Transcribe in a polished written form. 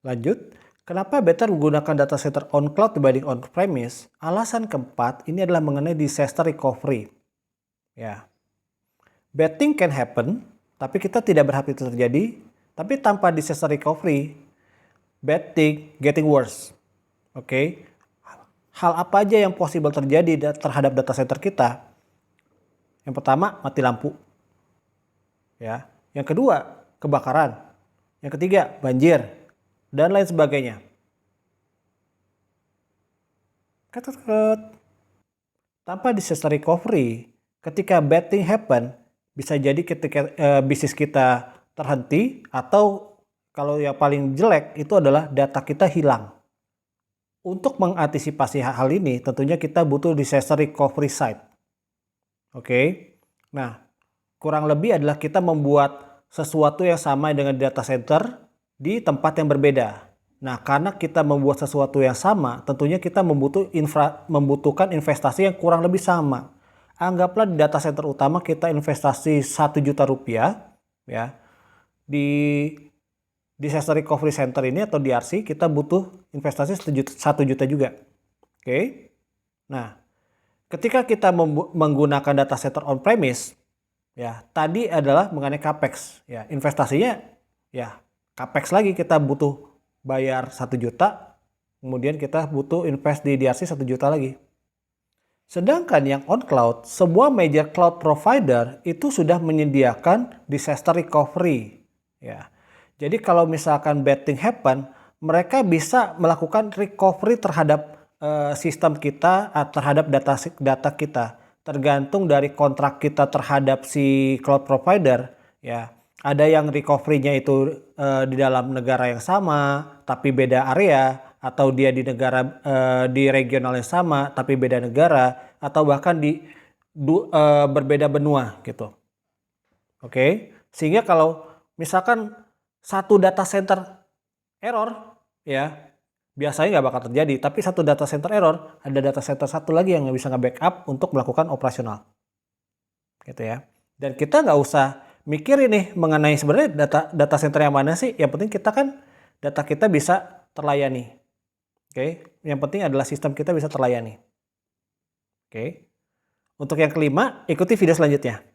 Lanjut, kenapa better menggunakan data center on cloud dibanding on premise? Alasan keempat ini adalah mengenai disaster recovery. Ya, bad thing can happen, tapi kita tidak berharap itu terjadi. Tapi tanpa disaster recovery, bad thing getting worse. Oke, hal apa aja yang possible terjadi terhadap data center kita? Yang pertama, mati lampu. Ya, yang kedua, kebakaran. Yang ketiga, banjir dan lain sebagainya. Tanpa disaster recovery, ketika bad thing happen, bisa jadi ketika bisnis kita terhenti, atau kalau yang paling jelek itu adalah data kita hilang. Untuk mengantisipasi hal ini, tentunya kita butuh disaster recovery site. Oke, nah kurang lebih adalah kita membuat sesuatu yang sama dengan data center di tempat yang berbeda. Nah, karena kita membuat sesuatu yang sama, tentunya kita membutuhkan investasi yang kurang lebih sama. Anggaplah di data center utama kita investasi 1 juta rupiah, ya. Di disaster recovery center ini atau DRC kita butuh investasi 1 juta juga. Oke. Nah, ketika kita menggunakan data center on premise, ya, tadi adalah mengenai capex, ya, investasinya ya capex lagi, kita butuh bayar 1 juta, kemudian kita butuh invest di DRC 1 juta lagi. Sedangkan yang on cloud, semua major cloud provider itu sudah menyediakan disaster recovery, ya. Jadi kalau misalkan bad thing happen, mereka bisa melakukan recovery terhadap sistem kita, terhadap data kita. Tergantung dari kontrak kita terhadap si cloud provider, ya. Ada yang recovery-nya itu di dalam negara yang sama tapi beda area, atau dia di negara di regional yang sama tapi beda negara, atau bahkan di berbeda benua gitu. Oke, sehingga kalau misalkan satu data center error, ya biasanya nggak bakal terjadi, tapi satu data center error, ada data center satu lagi yang bisa nge-backup untuk melakukan operasional, gitu ya. Dan kita nggak usah mikirin nih mengenai sebenarnya data center yang mana sih. Yang penting kita kan data kita bisa terlayani. Oke, yang penting adalah sistem kita bisa terlayani. Oke, untuk yang kelima, ikuti video selanjutnya.